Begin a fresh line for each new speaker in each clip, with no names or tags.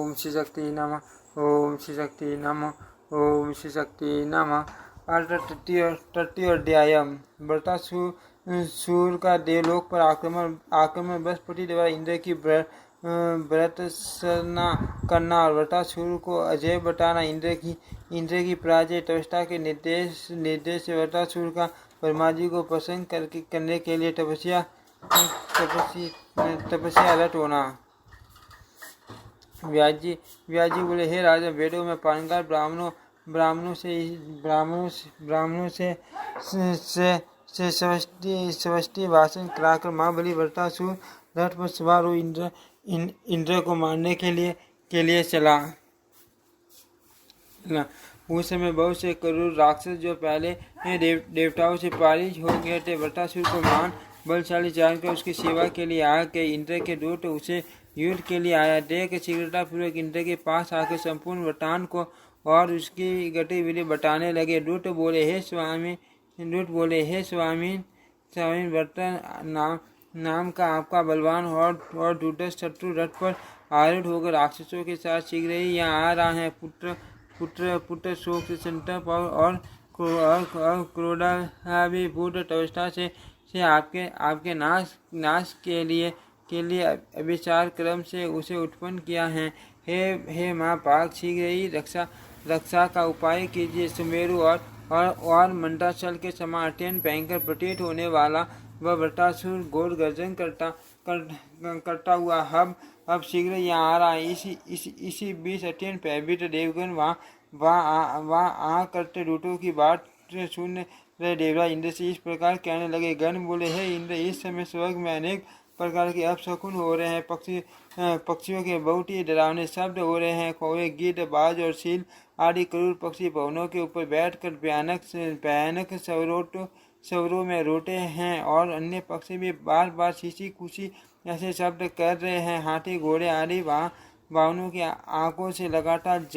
ओम श्री शक्ति नमः, ओम श्री शक्ति नमः, ओम श्री शक्ति नमः। तृतीय अध्याय। वृत्रासुर का देवलोक पर आक्रमण बृहस्पति द्वारा इंद्र की व्रतसना करना और वृत्रासुर को अजय बताना। इंद्र की पराजय तपस्या के निर्देश से वृत्रासुर का ब्रह्मा जी को प्रसन्न करने के लिए तपस्या रत होना। व्यास जी बोले, हे राजा, वेदों में पारंगत ब्राह्मणों से स्वस्ति भाषण कराकर महाबली वृत्रासुर रथ पर सवार हो इंद्र को मारने के लिए चला। उस समय बहुत से क्रूर राक्षस जो पहले देवताओं से पारिज हो गए थे, वृत्रासुर को महान बलशाली जानकर उसकी सेवा के लिए आ गए। इंद्र के दूत उसे युद्ध के लिए आया देख शीघ्रतापूर्वक इंद्र के पास आकर संपूर्ण वृत्तांत को और उसकी गतिविधि बताने लगे। दूत बोले, हे स्वामी, वृत्र नाम का आपका बलवान और दुर्धर्ष शत्रु रथ पर आरूढ़ होकर राक्षसों के साथ शीघ्र ही यहाँ आ रहा है। पुत्र शोक से संतप्त और क्रोधाभिभूत अवस्था से आपके नाश के लिए अभिचार क्रम से उसे उत्पन्न किया है। हे महाभाग, शीघ्र ही रक्षा का उपाय कीजिए। सुमेरु और मंदाचल के समान अत्यंत भयंकर प्रतीत होने वाला वह वृत्रासुर घोर गर्जन करता हुआ अब शीघ्र यहाँ आ रहा है। इसी बीच अत्यंत भयभीत देवगण वहाँ करते दूतों की बात सुन रहे देवराज इंद्र से इस प्रकार कहने लगे। गण बोले, हे इंद्र, इस समय स्वर्ग में अनेक प्रकार के अपशकुन हो रहे हैं। पक्षियों के बहुत ही डरावने शब्द हो रहे हैं। कौवे, गिद्ध, बाज और सील आदि क्रूर पक्षी भवनों के ऊपर बैठकर भयानक स्वरों में रोते हैं और अन्य पक्षी भी बार बार सीसी कुसी ऐसे शब्द कर रहे हैं। हाथी, घोड़े आदि वाहनों की आंखों से लगातार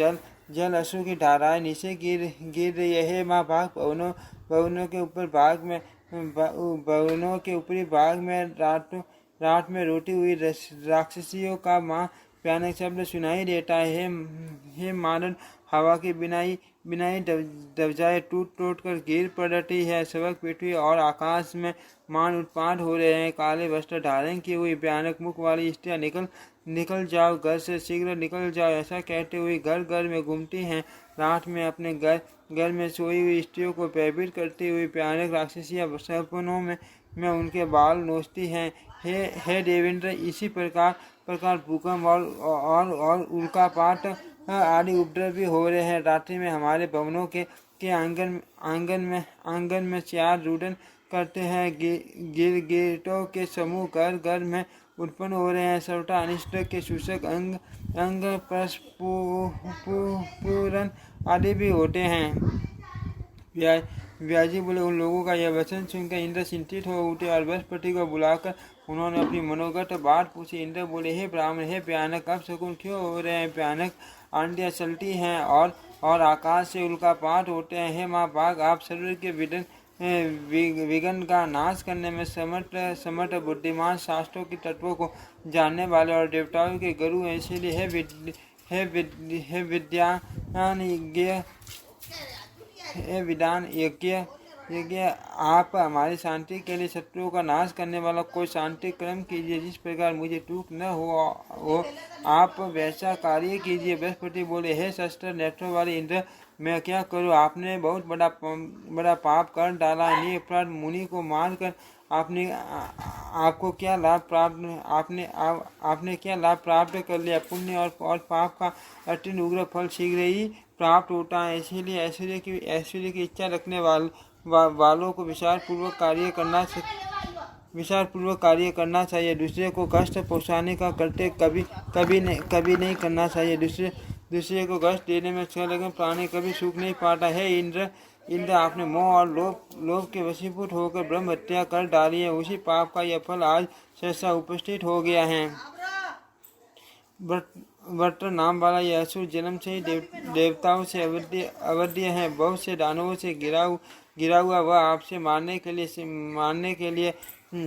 जल अश्रु की धाराएं नीचे गिर रही है। महाभाग, भवनों के ऊपरी भाग में रात में रोती हुई राक्षसियों का भयानक शब्द सुनाई देता है। हे मानव, हवा की बिनाई दबजाए टूट कर गिर पड़ती है। सबक पृथ्वी और आकाश में मान उत्पात हो रहे हैं। काले वस्त्र धारण की हुई भयानक मुख वाली स्त्रियां निकल जाओ, घर से शीघ्र निकल जाओ, ऐसा कहते हुए घर में घूमती हैं। रात में अपने घर में सोई हुई स्त्रियों को भयभीत करती हुई भयानक राक्षसियां सपनों में उनके बाल नोचती हैं। हे देवेंद्र, इसी प्रकार भूकंप और उल्कापात आदि उपद्रव भी हो रहे हैं। रात्रि में हमारे भवनों के आंगन में चार रुदन करते हैं। गिरगिटों के समूह घर में उत्पन्न हो रहे हैं। सर्वथा अनिष्ट के सूचक अंग प्रस्फुरन आदि भी होते हैं। व्याजी बोले, उन लोगों का यह वचन सुनकर इंद्र चिंतित हो उठे और बृहस्पति को बुलाकर उन्होंने अपनी मनोगत बात पूछी। इंद्र बोले, हे ब्राह्मण, हे भयानक अपशकुन क्यों हो रहे हैं? भयानक आंधियां चलती हैं और आकाश से उल्कापात होते हैं। हे महाभाग, आप शरीर के विघ्न का नाश करने में समर्थ बुद्धिमान, शास्त्रों के तत्वों को जानने वाले और देवताओं के गुरु हैं। इसीलिए हे विद्वान यज्ञ आप हमारी शांति के लिए शत्रुओं का नाश करने वाला कोई शांति क्रम कीजिए, जिस प्रकार मुझे टूक न हो आप वैसा कार्य कीजिए। बृहस्पति बोले, हे शस्त्र नेत्रों वाले इंद्र, मैं क्या करूं? आपने बहुत बड़ा पाप कर डाला। निरपराध मुनि को मारकर आपको क्या लाभ प्राप्त आपने क्या लाभ प्राप्त कर लिया? पुण्य और पाप का अत्यंत उग्र फल शीघ्र ही प्राप्त होता है। इसीलिए ऐश्वर्य की इच्छा रखने वालों को विचार पूर्वक कार्य करना चाहिए। दूसरे को कष्ट पहुँचाने का कर्तव्य कभी नहीं करना चाहिए। दूसरे को कष्ट देने में संलग्न प्राणी कभी सुख नहीं पाता है। इंद्र, आपने मोह और लोभ के वशीभूत होकर ब्रह्म हत्या कर डाली है। उसी पाप का यह फल आज सहसा उपस्थित हो गया है। वृत्र नाम वाला यह असुर जन्म से ही देवताओं से अवध्य है। बहुत से दानवों से गिरा हुआ वह आपसे मारने के लिए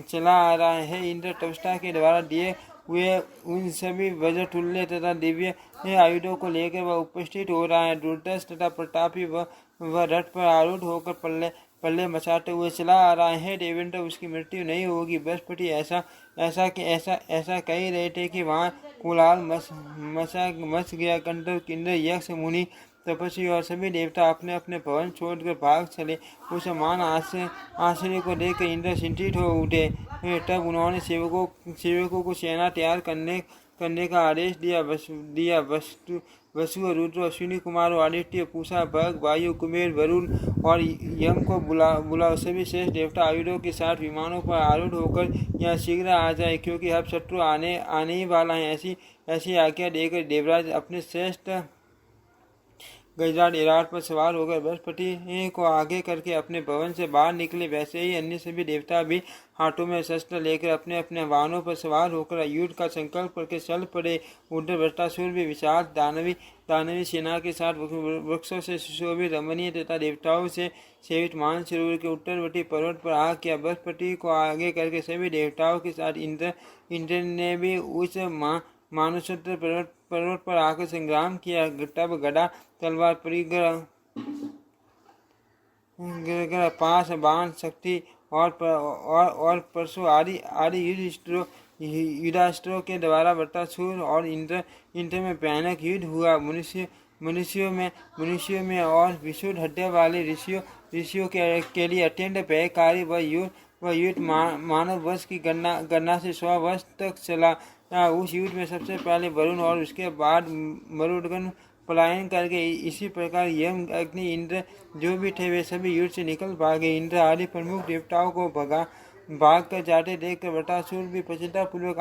चला आ रहा है। इंद्र, तपस्या के द्वारा दिए वे उन सभी वज्रतुल्य तथा दिव्य आयुधों को लेकर वह उपस्थित हो रहा है। दुर्धर्ष तथा प्रतापी वह रथ पर आरूढ़ होकर पल्ले पल्ले मचाते हुए चला आ रहा है। देवेंद्र उसकी मृत्यु नहीं होगी। बृहस्पति ऐसा कह रहे थे कि वहाँ कोलाहल मच गया। गंधर्व, किन्नर, यक्ष, मुनि, तपस्वी और सभी देवता अपने अपने भवन छोड़कर भाग चले। उस मान आश्चर्य को देखकर इंद्र चिंतित हो उठे। तब उन्होंने सेवकों को सेना तैयार करने का आदेश दिया। वसु, रुद्र, अश्विनी कुमारों, आदित्य, पूषा, भग, वायु, कुबेर, वरुण और यम को बुलाओ। सभी श्रेष्ठ देवता आयुधों के साथ विमानों पर आरूढ़ होकर यहाँ शीघ्र आ जाए, क्योंकि अब शत्रु आने ही वाला है। ऐसी आज्ञा देकर देवराज अपने श्रेष्ठ गजराज एराट पर सवार होकर बृहस्पति को आगे करके अपने भवन से बाहर निकले। वैसे ही अन्य सभी देवता भी हाथों में शस्त्र लेकर अपने अपने वाहनों पर सवार होकर युद्ध का संकल्प करके चल पड़े। उधर वृत्रासुर भी विशाल दानवी सेना के साथ वृक्षों से सुशोभित रमणीय तथा देवताओं से सेवित मानसरोवर के उत्तरवर्ती पर्वत पर आ गया। बृहस्पति को आगे करके सभी देवताओं के साथ इंद्र ने भी उस मानुषत्र पर्वत पर आकर संग्राम किया। तब गदा, तलवार, परिग्रह, पास, बाण, शक्ति और परशु आदि युद्धास्त्रों के द्वारा वृत्रासुर और इंद्र में भयानक युद्ध हुआ। मनुष्यों में और विशुद्ध हृदय वाले ऋषियों के लिए अत्यंत भयकारी वह युद्ध मानव वर्ष की गणना से 100 वर्ष तक चला। उस युद्ध में सबसे पहले वरुण और उसके बाद मरुदगण पलायन करके इसी प्रकार यम, अग्नि, इंद्र जो भी थे वे सभी युद्ध से निकल भागे। इंद्र आदि प्रमुख देवताओं को भाग कर जाते देखकर वृत्रासुर भी प्रसन्नतापूर्वक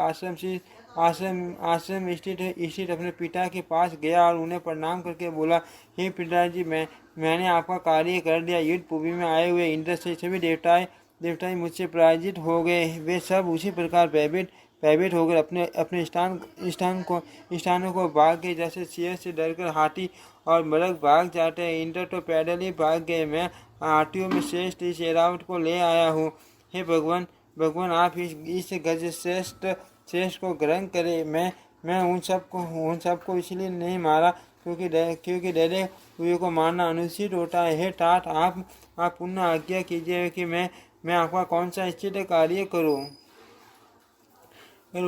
आश्रम स्थित अपने पिता के पास गया और उन्हें प्रणाम करके बोला, हे पिताजी, मैंने आपका कार्य कर दिया। युद्ध भूमि में आए हुए इंद्र से सभी देवताएं मुझसे पराजित हो गए। वे सब उसी प्रकार भयभीत होकर अपने स्थानों को भाग गए, जैसे सिंह से डरकर हाथी और मृग भाग जाते हैं। इंद्र तो पैदल ही भाग गए। मैं हाथियों में श्रेष्ठ इस ऐरावत को ले आया हूँ। हे भगवान आप इस गज श्रेष्ठ को ग्रहण करें। मैं उन सबको इसलिए नहीं मारा क्योंकि डरे हुए को मारना अनुचित होता है। हे तात, आप पुनः आज्ञा कीजिए कि मैं आपका कौन सा इष्ट कार्य करूं।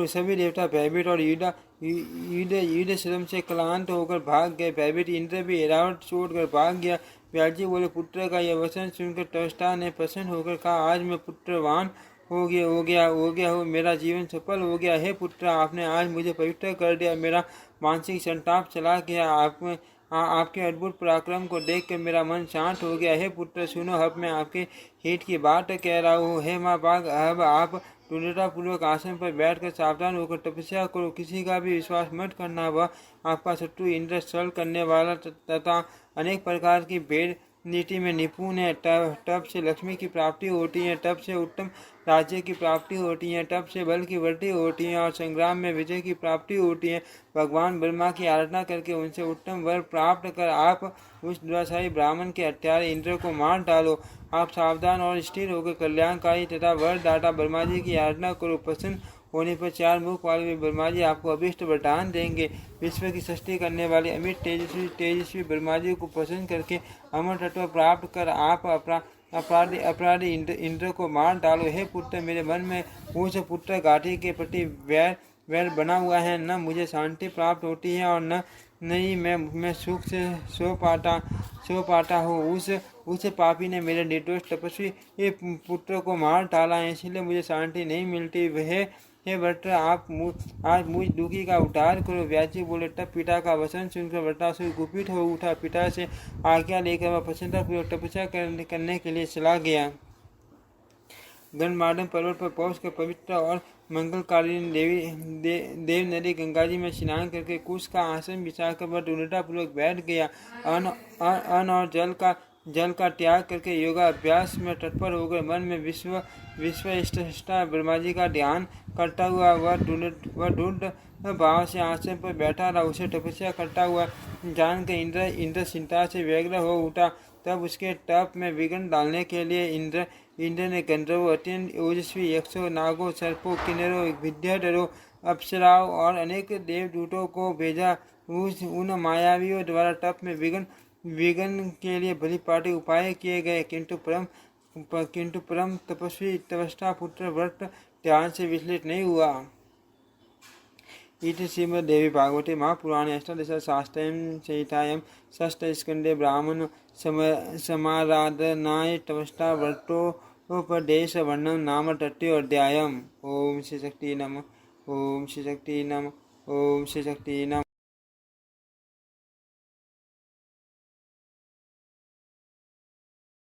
सभी देवता भयभीत और युद्ध श्रम से क्लांत होकर भाग गए। भयभीत इंद्र भी ऐरावत छोड़कर भाग गया। व्यास जी बोले, पुत्र का यह वचन सुनकर त्वष्टा ने प्रसन्न होकर कहा, आज मैं पुत्रवान हो गया हो, मेरा जीवन सफल हो गया। हे पुत्र, आपने आज मुझे पवित्र कर दिया, मेरा मानसिक संताप चला गया। आपके अद्भुत पराक्रम को देखकर मेरा मन शांत हो गया। हे पुत्र सुनो, अब मैं आपके हित की बात कह रहा हूँ। हे माँ बाघ, अब आप पूर्वक आसन पर बैठकर सावधान होकर तपस्या करो। किसी का भी विश्वास मत करना। वह आपका शत्रु इंद्र छल करने वाला तथा अनेक प्रकार की भेद नीति में निपुण है। तब से लक्ष्मी की प्राप्ति होती है, तब से उत्तम राज्य की प्राप्ति होती है, तब से बल की वृद्धि होती है और संग्राम में विजय की प्राप्ति होती है। भगवान ब्रह्मा की आराधना करके उनसे उत्तम वर प्राप्त कर आप उस दुराचारी ब्राह्मण के हत्यारे इंद्र को मार डालो। आप सावधान और स्थिर होकर कल्याणकारी तथा वरदाता ब्रह्मा जी की आराधना करो। प्रसन्न होने पर 4 मुख वाले ब्रह्मा जी आपको अभिष्ट वरदान देंगे। विश्व की सृष्टि करने वाले अमित तेजस्वी ब्रह्मा जी को प्रसन्न करके अमर तत्व प्राप्त कर आप अपराधी इंद्र को मार डालो। हे पुत्र, मेरे मन में उस पुत्र घाटी के प्रति वैर बना हुआ है। न मुझे शांति प्राप्त होती है और नहीं मैं सुख से सो पाता हूँ। उस पापी ने मेरे निर्दोष तपस्वी पुत्र को मार डाला है, इसलिए मुझे शांति नहीं मिलती। हे वृत्र, आज मुझ दुखी का उद्धार करो। व्यास जी बोले, तब पिता का वचन सुनकर वृत्रासुर कुपित हो उठा। पिता से आज्ञा लेकर वह प्रसन्नतापूर्वक तपस्या करने के लिए चला गया। गंधमार्दन पर्वत पर पहुंचकर पवित्र और मंगलकारिणी देव नदी गंगा जी में स्नान करके कुश का आसन बिछाकर वह दृढ़तापूर्वक बैठ गया। अन्न और जल का त्याग करके योगाभ्यास में तत्पर होकर मन में विश्वष्टा ब्रह्मा जी का ध्यान करता हुआ वह दृढ़ भाव से आसन पर बैठा रहा। उसे तपस्या करता हुआ जानकर इंद्र चिंता से व्यग्र हो उठा। तब उसके तप में विघ्न डालने के लिए इंद्र ने गंधर्वों, अत्यंत ओजस्वी यक्षों, नागों, सर्पों, किन्नरों, विद्याधरों, अप्सराओं और अनेक देवदूतों को भेजा। उन मायावियों द्वारा तप में विघ्न के लिए भली पाटी उपाय किए गए, किंतु परम तपस्वी तपस्या पुत्र व्रत ध्यान से विचलित नहीं हुआ। इति श्रीमद्देवी भागवते महापुराणे अष्टादशशास्त्रं संहितायां षष्ठस्कन्धे ब्राह्मण समाराधनाय तपस्या व्रतोपदेशवर्णनं नाम तृतीयोऽध्यायः। ओम श्री शक्ति नमः। ओम श्री शक्ति नमः। ओम श्री शक्ति नमः।